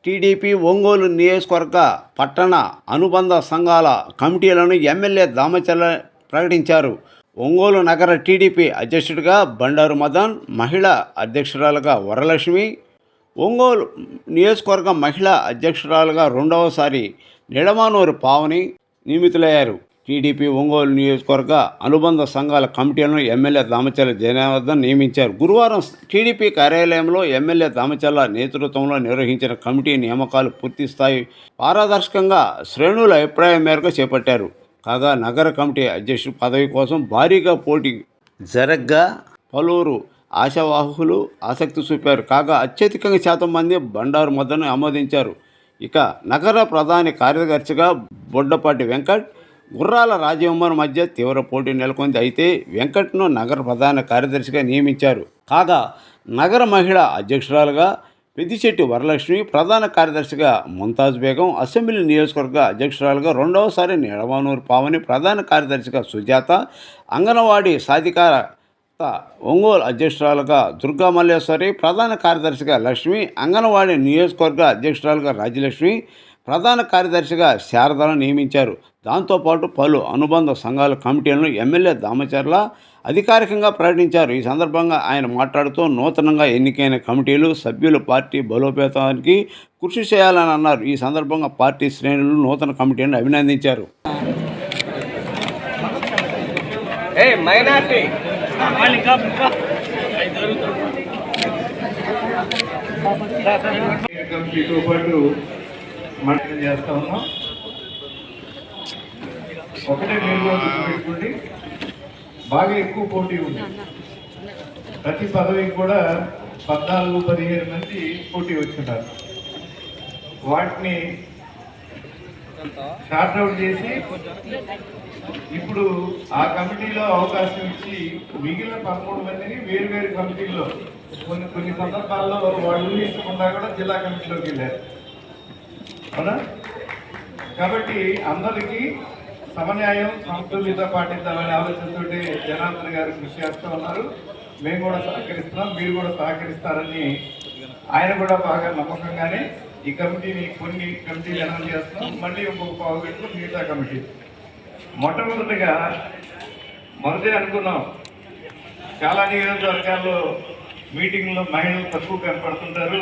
TDP Ongole నియోజకవర్గ పట్టణ అనుబంధ సంఘాల కమిటీలను ఎమ్మెల్యే దామచర్ల ప్రకటించారు. ఒంగోలు నగర టీడీపీ అధ్యక్షుడిగా బండారు మదన్, మహిళా అధ్యక్షురాలుగా వరలక్ష్మి, ఒంగోలు నియోజకవర్గ మహిళా అధ్యక్షురాలుగా రెండవసారి నిడమానూరు పావని నియమితులయ్యారు. టీడీపీ ఒంగోలు నియోజకవర్గ అనుబంధ సంఘాల కమిటీలను ఎమ్మెల్యే దామచర్ల జనార్దన్ నియమించారు. గురువారం టీడీపీ కార్యాలయంలో ఎమ్మెల్యే దామచర్ల నేతృత్వంలో నిర్వహించిన కమిటీ నియామకాలు పూర్తిస్థాయి పారదర్శకంగా శ్రేణుల అభిప్రాయం మేరకు చేపట్టారు. కాగా నగర కమిటీ అధ్యక్షుడి పదవి కోసం భారీగా పోటీ జరగ్గా పలువురు ఆశావాహులు ఆసక్తి చూపారు. కాగా అత్యధికంగా శాతం మంది బండారు మదన్ను ఆమోదించారు. ఇక నగర ప్రధాన కార్యదర్శిగా బొడ్డపాటి వెంకట్, గుర్రాల రాజవమ్మన్ మధ్య తీవ్ర పోటీ నెలకొంది. అయితే వెంకట్ను నగర ప్రధాన కార్యదర్శిగా నియమించారు. కాగా నగర మహిళా అధ్యక్షురాలుగా పెద్దిశెట్టి వరలక్ష్మి, ప్రధాన కార్యదర్శిగా ముంతాజ్ బేగం, అసెంబ్లీ నియోజకవర్గ అధ్యక్షురాలుగా రెండవసారి నిడమానూరు పావని, ప్రధాన కార్యదర్శిగా సుజాత, అంగన్వాడీ సాధికారత ఒంగోలు అధ్యక్షురాలుగా దుర్గా మల్లేశ్వరి, ప్రధాన కార్యదర్శిగా లక్ష్మి, అంగన్వాడీ నియోజకవర్గ అధ్యక్షురాలుగా రాజ్యలక్ష్మి, ప్రధాన కార్యదర్శిగా శారదలను నియమించారు. దాంతోపాటు పలు అనుబంధ సంఘాల కమిటీలను ఎమ్మెల్యే దామచర్ల అధికారికంగా ప్రకటించారు. ఈ సందర్భంగా ఆయన మాట్లాడుతూ నూతనంగా ఎన్నికైన కమిటీలు సభ్యులు పార్టీ బలోపేతానికి కృషి చేయాలని అన్నారు. ఈ సందర్భంగా పార్టీ శ్రేణులు నూతన కమిటీలను అభినందించారు. చేస్తా ఉన్నాం. ఒకటే మీరు గుర్తుపెట్టుకోండి, బాగా ఎక్కువ పోటీ ఉంది. ప్రతి పదవికి కూడా 14-15 మంది పోటీ వచ్చున్నారు. వాటిని షార్ట్ అవుట్ చేసి ఇప్పుడు ఆ కమిటీలో అవకాశం ఇచ్చి మిగిలిన 13 మందిని వేరు కమిటీల్లో కొన్ని సందర్భాల్లో వాళ్ళు ఊహించకుండా కూడా జిల్లా కమిటీలోకి వెళ్ళారు. అవునా? కాబట్టి అందరికీ సమన్యాయం సమతుల్యత పాటిద్దామనే ఆలోచనతో జనార్దన్ గారు కృషి చేస్తూ ఉన్నారు. మేము కూడా సహకరిస్తున్నాం, మీరు కూడా సహకరిస్తారని ఆయన కూడా బాగా నమ్మకంగానే ఈ కొన్ని కమిటీలు అనౌన్స్ చేస్తున్నాం. మళ్ళీ ఇంకొక పావు పెట్టుకుని మిగతా కమిటీ మొదటే అనుకున్నాం. చాలా నియోజకవర్గాల్లో మీటింగ్లో మహిళలు తక్కువ కనపడుతుంటారు,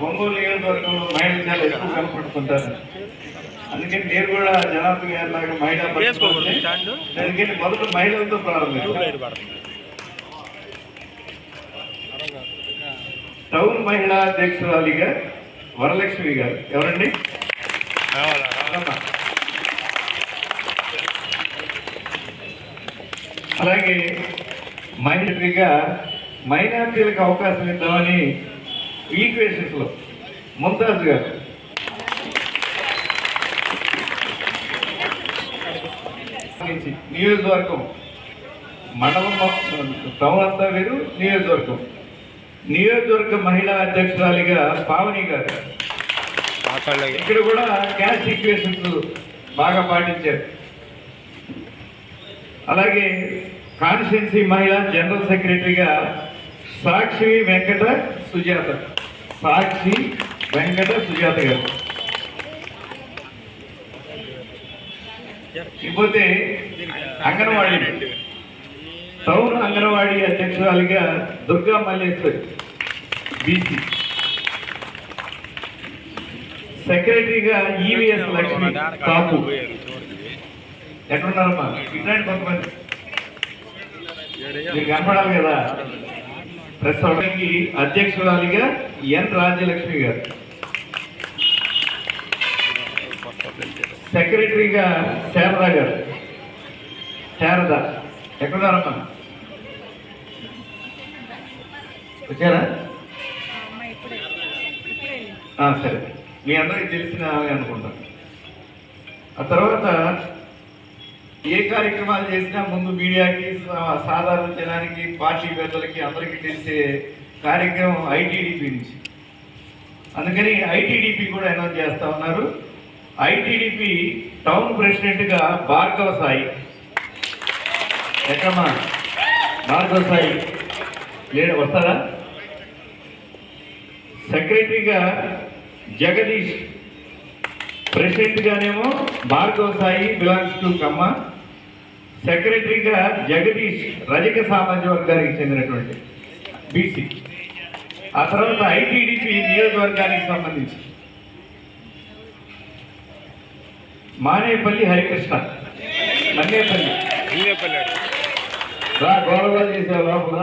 ఒంగోలు నియోజకవర్గంలో మహిళలు చాలా ఎక్కువ కనపడుతుంటారు. అందుకని నేను కూడా జనార్దన్ గారి లాగా మహిళా దానికని మొదట మహిళలతో ప్రారంభించాను. టౌన్ మహిళా అధ్యక్షురాలిగా వరలక్ష్మి గారు. ఎవరండి? అలాగే మహిళగా మైనార్టీలకు అవకాశం ఇద్దామని ఈక్వేషన్స్ లో ముంతాజ్ గారు. నియోజకవర్గం మండలం టౌన్ అంతా వేరు, నియోజకవర్గ మహిళా అధ్యక్షురాలిగా పావని గారు. ఇక్కడ కూడా క్యాస్ట్ ఈక్వేషన్స్ బాగా పాటించారు. అలాగే కాన్స్టిట్యున్సీ మహిళా జనరల్ సెక్రటరీగా సాక్షి వెంకట సుజాత గారు. ఇకపోతే అంగన్వాడీ టౌన్ అంగన్వాడీ అధ్యక్షురాలిగా దుర్గా మల్లేశ్వరి బీసీ. సెక్రటరీగా ఈవీఎస్ లక్ష్మి కాపు. ఎక్కడున్నారమ్మా? ఇట్లాంటి కొంతమంది మీరు కనపడాలి కదా. ప్రెస్ అవడానికి అధ్యక్షురాలిగా ఎన్ రాజ్యలక్ష్మి గారు. సెక్రటరీగా శారద గారు. శారద ఎక్కడున్నారమ్మా? వచ్చారా? సరే, మీ అందరికి తెలిసిన అనుకుంటాను. ఆ తర్వాత ఏ కార్యక్రమాలు చేసినా ముందు మీడియాకి, సాధారణ జనానికి, పార్టీ పెద్దలకి అందరికీ తెలిసే కార్యక్రమం ఐటీడీపీ నుంచి. అందుకని ఐటీడీపీ కూడా అనౌన్స్ చేస్తా ఉన్నారు. ఐటీడీపీ టౌన్ ప్రెసిడెంట్గా భార్గవ సాయి. ఎక్కమ్మా భార్గవ సాయి? వస్తారా? సెక్రటరీగా జగదీష్, ప్రెసిడెంట్గానేమో భార్గవ సాయి బిలాంగ్స్ టు కమ్మ, సెక్రటరీగా జగదీష్ రజక సామాజిక వర్గానికి చెందినటువంటి బీసీ. ఆ తర్వాత ఐటీడీపీ నియోజకవర్గానికి సంబంధించి మానేపల్లి హరికృష్ణ, మన్నేపల్లి రా గౌరవ చేసావు లోపల.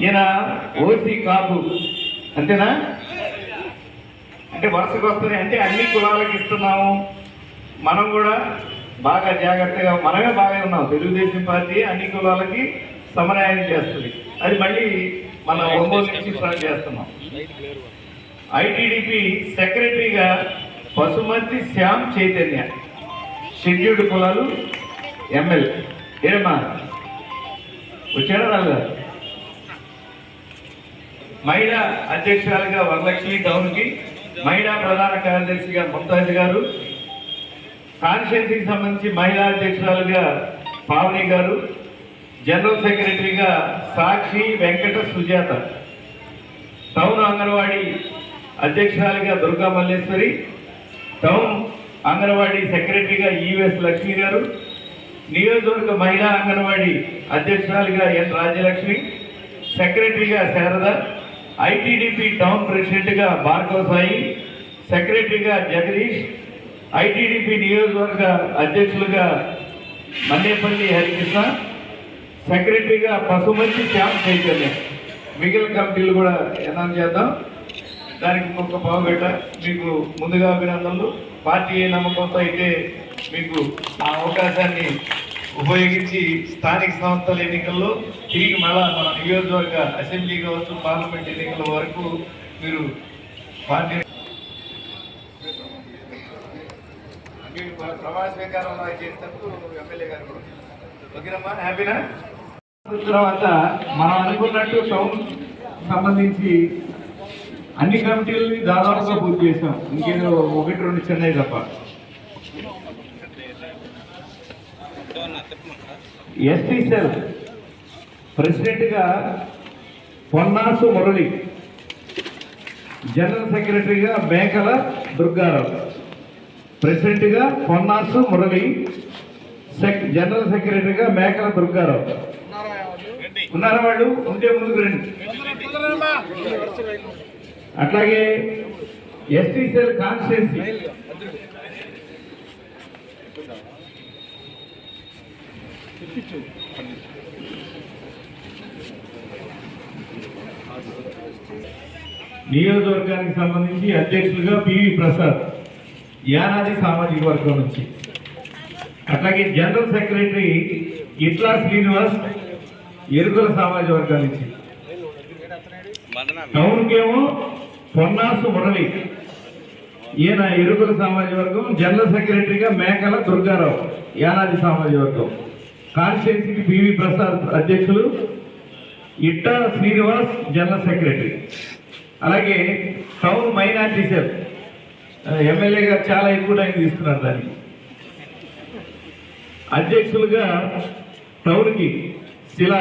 ఈయన ఓసీ కాపు, అంతేనా? అంటే వరుసకు వస్తుంది, అంటే అన్ని కులాలకు ఇస్తున్నాము, మనం కూడా బాగా జాగ్రత్తగా, మనమే బాగా ఉన్నాం. తెలుగుదేశం పార్టీ అన్ని కులాలకి సమన్వయం చేస్తుంది, అది మళ్ళీ మన ఒంగోలు నుంచి స్టార్ట్ చేస్తున్నాం. ఐటీడీపీ సెక్రటరీగా పశుమతి శ్యామ్ చైతన్య, షెడ్యూల్డ్ కులాలు ఎమ్మెల్యే. ఏమా వచ్చాడా రాదా? మహిళా అధ్యక్షురాలుగా వరలక్ష్మి టౌన్కి, మహిళా ప్రధాన కార్యదర్శిగా ముంతాజ్ గారు, కాన్స్టిట్యున్సీకి సంబంధించి మహిళా అధ్యక్షురాలుగా పావని గారు, జనరల్ సెక్రటరీగా సాక్షి వెంకట సుజాత, టౌన్ అంగన్వాడీ అధ్యక్షురాలుగా దుర్గా మల్లేశ్వరి, టౌన్ అంగన్వాడీ సెక్రటరీగా ఈవీఎస్ లక్ష్మి గారు, నియోజకవర్గ మహిళా అంగన్వాడీ అధ్యక్షురాలుగా ఎన్ రాజ్యలక్ష్మి, సెక్రటరీగా శారద, ఐటీడీపీ టౌన్ ప్రెసిడెంట్గా భార్గవ సాయి, సెక్రటరీగా జగదీష్, ఐటీడీపీ నియోజకవర్గ అధ్యక్షులుగా మన్నేపల్లి హరికృష్ణ, సెక్రటరీగా పశుమతి శ్యామ్ చైతన్య. మిగిలిన కమిటీలు కూడా అనౌన్స్ చేద్దాం. దానికి ఇంకొక పావుగంట మీకు ముందుగా అభినందనలు. పార్టీ నమ్మకంతో అయితే మీకు ఆ అవకాశాన్ని ఉపయోగించి స్థానిక సంస్థల ఎన్నికల్లో తిరిగి మళ్ళా మన నియోజకవర్గ అసెంబ్లీ కావచ్చు, పార్లమెంట్ ఎన్నికల వరకు మీరు పార్టీ ప్రమాణ స్వీకారం చేసినందుకు ఎమ్మెల్యే గారు కూడా ఓకేనమ్మా, హ్యాపీనా? తర్వాత మనం అనుకున్నట్టు టౌన్ సంబంధించి అన్ని కమిటీలని దాదాపుగా పూర్తి చేసాం. ఇంకేదో 1-2 చెన్నై తప్ప. ఎస్టీ సెల్ ప్రెసిడెంట్గా పొన్నాసు మురళి, జనరల్ సెక్రటరీగా మేకల దుర్గారావు. ప్రెసిడెంట్గా పొన్నాసు మురళి, జనరల్ సెక్రటరీగా మేకల దుర్గారావు. ఉన్నారా వాళ్ళు? ఉంటే ముందుకు రండి. అట్లాగే ఎస్టీ సెల్ కాన్స్టిట్యున్సీ నియోజకవర్గానికి సంబంధించి అధ్యక్షులుగా పివి ప్రసాద్, యానాది సామాజిక వర్గం నుంచి. అట్లాగే జనరల్ సెక్రటరీ ఇట్లా శ్రీనివాస్, ఎరుకల సామాజిక వర్గం నుంచి. టౌన్కేమో పొన్నాసు మురళి, ఈయన ఎరుకల సామాజిక వర్గం. జనరల్ సెక్రటరీగా మేకల దుర్గారావు, యానాది సామాజిక వర్గం. కాన్స్టిట్యున్సీకి పివి ప్రసాద్ అధ్యక్షులు, ఇట్టా శ్రీనివాస్ జనరల్ సెక్రటరీ. అలాగే టౌన్ మైనార్టీ సెల్ ఎమ్మెల్యే గారు చాలా ఎక్కువ టైం తీసుకున్నారు దానికి. అధ్యక్షులుగా టౌన్కి శిలా,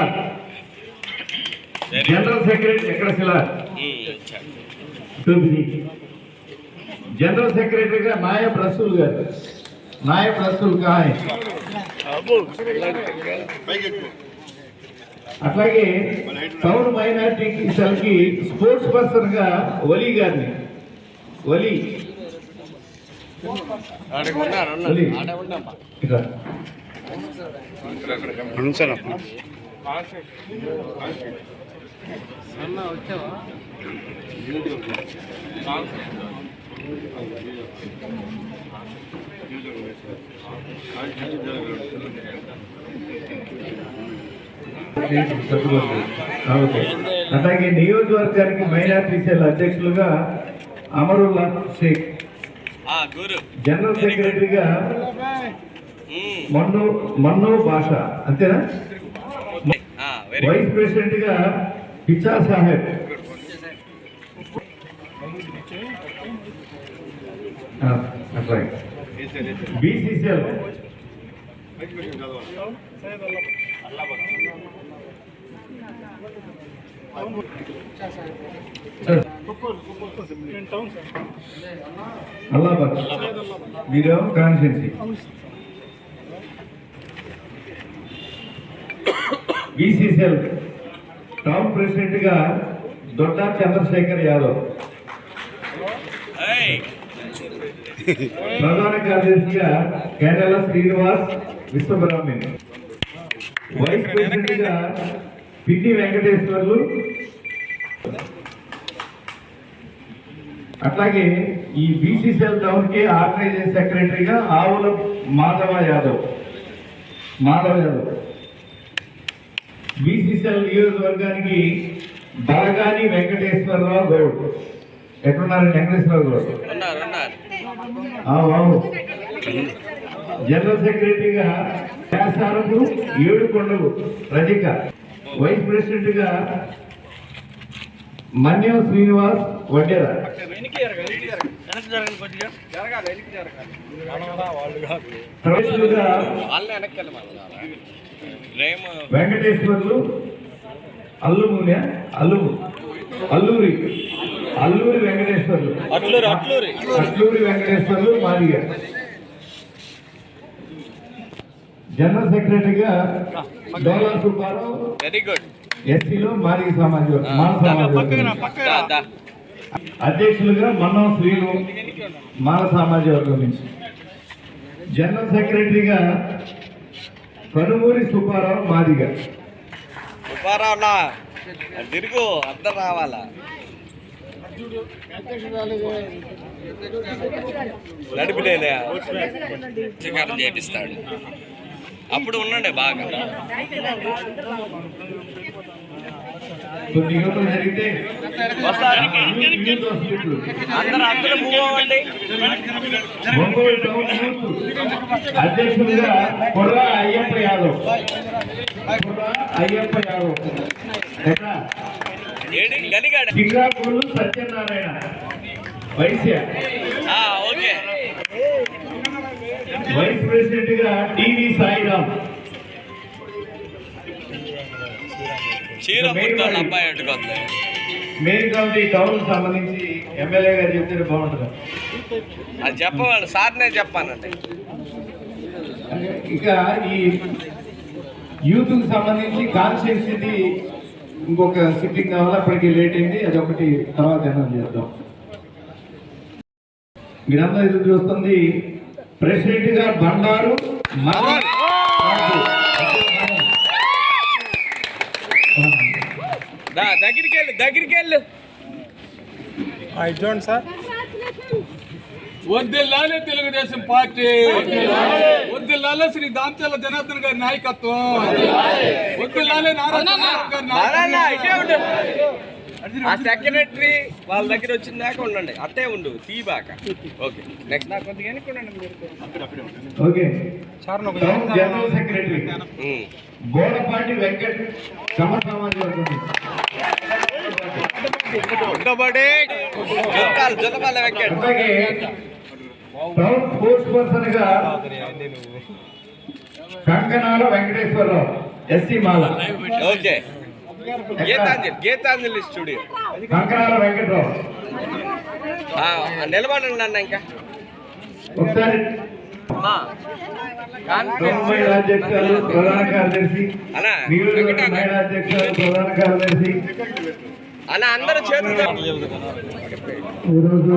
జనరల్ సెక్రటరీ ఎక్కడ శిలా, జనరల్ సెక్రటరీగా నాయబ్ రసూల్ గారు, నాయబ్ రసూల్ కాయ్. అట్లాగే టౌన్ మైనార్టీ సెల్కి స్పోర్ట్స్ పర్సన్ గా వలీ గారిని, వలీ అట్లాగే నియోజకవర్గానికి మైనార్టీ సెల్ అధ్యక్షులుగా అమరుల్లా షేక్, జనరల్ సెక్రటరీగా మన్నో భాష, అంతేనా? వైస్ ప్రెసిడెంట్ గా పిచ్చా సాహెబ్. అట్లాగే బీసీసీఎల్ అల్లాబాద్ మీరు కాన్స్టిట్యున్సీ. బీసీసీఎల్ టౌన్ ప్రెసిడెంట్ గా దొడ్డా చంద్రశేఖర్ యాదవ్, ప్రధాన కార్యదర్శిగా కేరళ శ్రీనివాస్ విశ్వబ్రాహ్మణ్, వైస్ ప్రెసిడెంట్ గా పిన్ని వెంకటేశ్వర్లు, అట్లాగే ఈ బీసీసీఎల్ టౌన్ కి ఆర్గనైజింగ్ సెక్రటరీగా ఆవుల మాధవ యాదవ్. బీసీసీఎల్ నియోజకవర్గానికి బలగాని వెంకటేశ్వరరావు గౌడ్. ఎక్కడున్నారు వెంకటేశ్వరరావు గౌడ్? బాబు. జనరల్ సెక్రటరీగా వ్యాసారపు ఏడుకొండలు రజిక, వైస్ ప్రెసిడెంట్ గా మన్యం శ్రీనివాస్ వడ్డేర, వెంకటేశ్వర్లు అల్లూరి వెంకటేశ్వర్లు, అట్లూరి వెంకటేశ్వర్లు మాదిగ. జనరల్ సెక్రటరీగా డోలా సుబ్బారావు, వెరీ గుడ్, ఎస్సీలో మాదిగ సమాజం. అధ్యక్షులుగా మన్నం శ్రీను, మాల సామాజిక వర్గం నుంచి. జనరల్ సెక్రటరీగా కనుమూరి సుబ్బారావు మాదిగ. తిరుగు అందరు రావాలా, నడిపిలేదా చేపిస్తాడు. అప్పుడు ఉండండి బాగా. కొన్ని యువతలు జరిగితే అందరూ మూవ్ అవ్వండి. ఒంగోలు టౌన్ యూత్ అధ్యక్షులుగా Korra Ayyappa Yadav. Srikakulam Satyanarayana Vaishya. Okay. Vice president గా టీవీ సాయిరామ్. మేరికౌంటీ టౌన్ సంబంధించి ఎమ్మెల్యే గారు చెప్తే బాగుంటుంది. అది చెప్పవాలి సార్నే చెప్పానండి. ఇక ఈ యూత్ కు సంబంధించి కాన్స్టిట్యున్సీ ఇంకొక సిట్టింగ్ కావాలి, అప్పటికి లేట్ అయింది, అదొకటి తర్వాత అనౌన్స్ చేద్దాం. మీరందరూ ఎదురు చూస్తుంది ప్రెసిడెంట్ గా బండారు దగ్గరికి వెళ్ళు. సార్, వద్దిల్లాలే తెలుగుదేశం పార్టీ, వద్దిల్లాలే శ్రీ దామచర్ల జనార్దన్ గారి నాయకత్వం, వద్దిల్లాలే నారా గారి. ఆ సెక్రటరీ వాళ్ళ దగ్గర వచ్చిన దాకా ఉండండి, అట్టే ఉండు తీబాక. ఓకే, నెక్స్ట్ నాకు కొద్దిగా okay. General secretary Bodapati Venkat, సమ సమాజ వర్గం. అలాగే టౌన్ స్పోర్ట్స్ పర్సన్ గా కంకనాల వెంకటేశ్వరరావు, ఎస్సీ మాల. ఓకే. గీతాంజలి స్టూడియో కంకనాల వెంకటరావు. నిలబడండి అన్న. ఇంకా ఒకసారి మహిళా అధ్యక్షులు, ప్రధాన కార్యదర్శి, మహిళా అధ్యక్షులు, ప్రధాన కార్యదర్శి అలా అందరూ చేతులు. ఈరోజు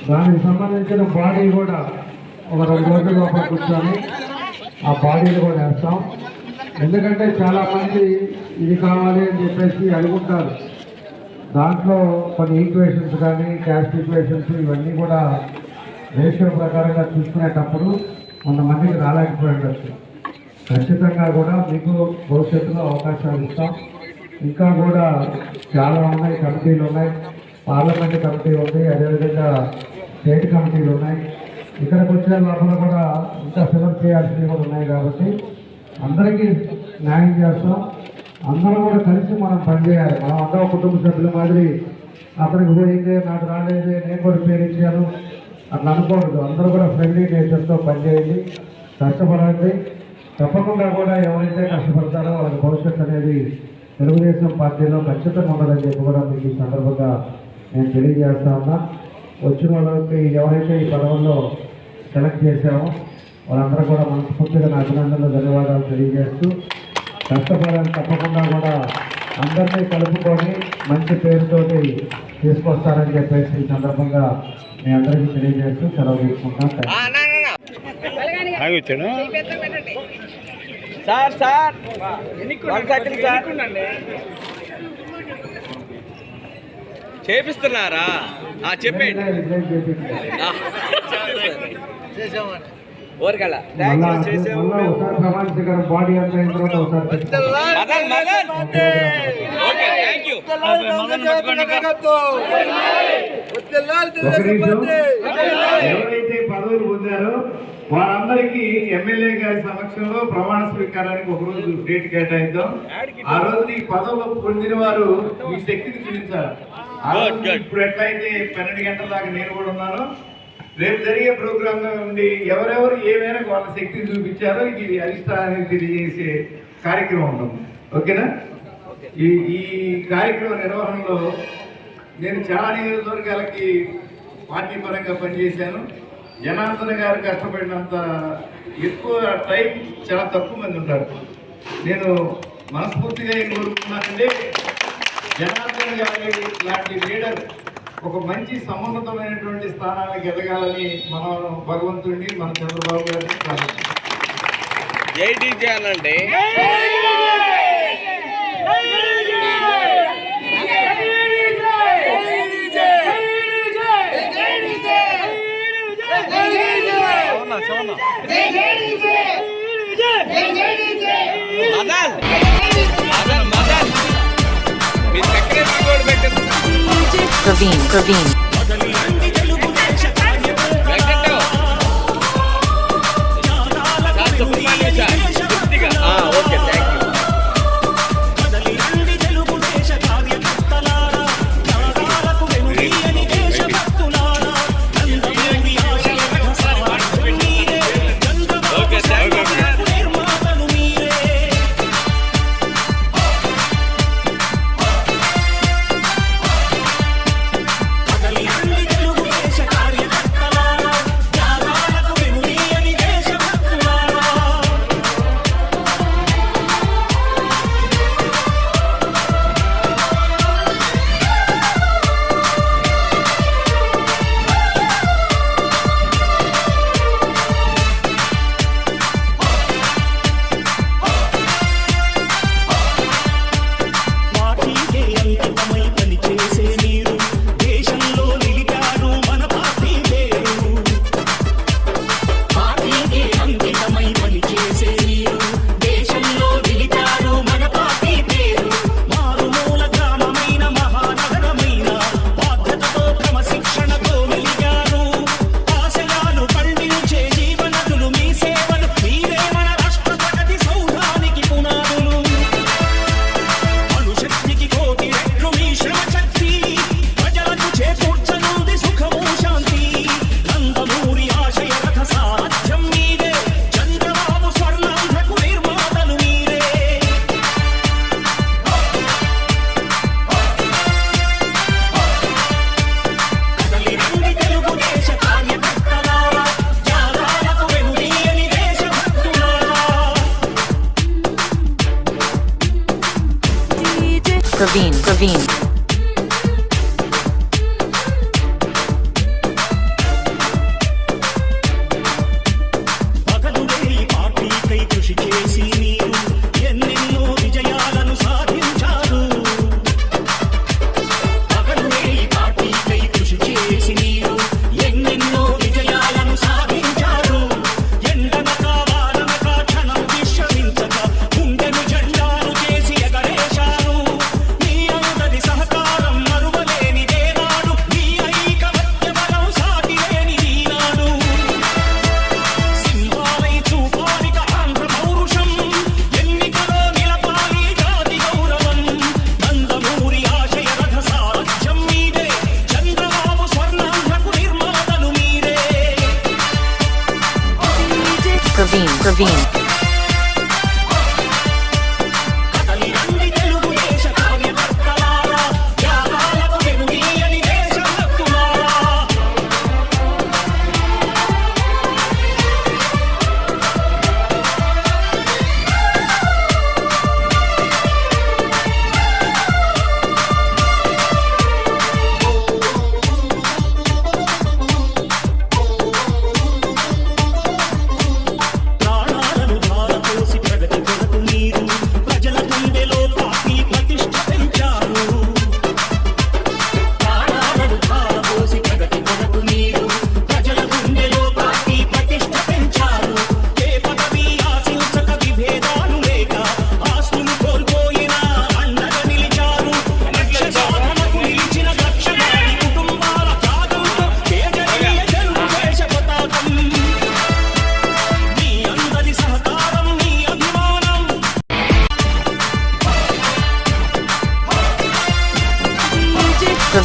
దానికి సంబంధించిన బాడీ కూడా ఒక 2 రోజుల లోపల కూర్చొని ఆ బాడీలు కూడా వేస్తాం. ఎందుకంటే చాలా మంది ఇది కావాలి అని చెప్పేసి అడుగుంటారు. దాంట్లో కొన్ని ఈక్వేషన్స్ కానీ క్యాస్ట్ ఈక్వేషన్స్ ఇవన్నీ కూడా రేషియో ప్రకారంగా చూసుకునేటప్పుడు కొంతమందికి రాలేకపోయిండొచ్చు. ఖచ్చితంగా కూడా మీకు భవిష్యత్తులో అవకాశాలు ఇస్తాం. ఇంకా కూడా చాలా ఉన్నాయి, కమిటీలు ఉన్నాయి, పార్లమెంట్ కమిటీ ఉంది, అదేవిధంగా స్టేట్ కమిటీలు ఉన్నాయి. ఇక్కడికి వచ్చే లోపల కూడా ఇంకా ఫిలప్ చేయాల్సినవి కూడా ఉన్నాయి. కాబట్టి అందరికీ న్యాయం చేస్తాం. అందరం కూడా కలిసి మనం పనిచేయాలి. మనం అందరూ కుటుంబ సభ్యుల మాదిరి అతనికి పోయిందే, నాకు రాలేదే, నేను కూడా పేరు ఇచ్చాను అట్లా అనుకోవద్దు. అందరూ కూడా ఫ్రెండ్లీ నేచర్తో పనిచేయండి, కష్టపడండి. తప్పకుండా కూడా ఎవరైతే కష్టపడతారో వాళ్ళకి భవిష్యత్తు అనేది తెలుగుదేశం పార్టీలో ఖచ్చితంగా ఉండదని చెప్పి కూడా మీకు ఈ సందర్భంగా నేను తెలియజేస్తా ఉన్నా. వచ్చిన వాళ్ళకి ఎవరైతే ఈ పదవుల్లో సెలెక్ట్ చేశామో వాళ్ళందరూ కూడా మనస్ఫూర్తిగా నా అభినందనలు ధన్యవాదాలు తెలియజేస్తూ కష్టపడాలని తప్పకుండా కూడా అందరినీ కలుపుకొని మంచి పేరుతోటి తీసుకొస్తారని చెప్పేసి ఈ సందర్భంగా మీ అందరికీ తెలియజేస్తూ సెలవు తీసుకుంటాం. ఆగొచ్చాడు. Sir 1 second sir. చేపిస్తున్నారా? చెప్పేయండి. ఊరికల్లా ఒకసారి ప్రమాణ స్వీకారం బాడీ అంతా అయిన తర్వాత ఒకసారి ఓకే, థ్యాంక్ యూ. ఎవరైతే పదవులు పొందారో వారందరికీ ఎమ్మెల్యే గారి సమక్షంలో ప్రమాణ స్వీకారానికి ఒక రోజు డేట్ కేటాయిద్దాం. ఆ రోజు ఈ పదవులు పొందిన వారు మీ శక్తిని చూపించాలి. ఆ రోజు ఇప్పుడు ఎట్లయితే 12 గంటల దాకా నేను కూడా ఉన్నాను, రేపు జరిగే ప్రోగ్రామ్ లో ఉండి ఎవరెవరు ఏమైనా వాళ్ళ శక్తిని చూపించారో ఇది అధిష్టానానికి తెలియజేసే కార్యక్రమం ఉంటుంది. ఓకేనా? ఈ కార్యక్రమ నిర్వహణలో నేను చాలా నియోజకవర్గాలకి పార్టీ పరంగా పనిచేశాను. జనార్దన్ గారు కష్టపడినంత ఎక్కువ టైం చాలా తక్కువ మంది ఉంటారు. నేను మనస్ఫూర్తిగా ఏం కోరుకున్నానంటే జనార్దన్ గారి లాంటి లీడర్ ఒక మంచి సమున్నతమైనటువంటి స్థానానికి ఎదగాలని మనం భగవంతుడిని మన చంద్రబాబు గారిని ప్రార్థిస్తాం. జై చేయాలండి. Praveen. Okay, thank you. Praveen. Praveen.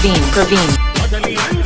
Praveen.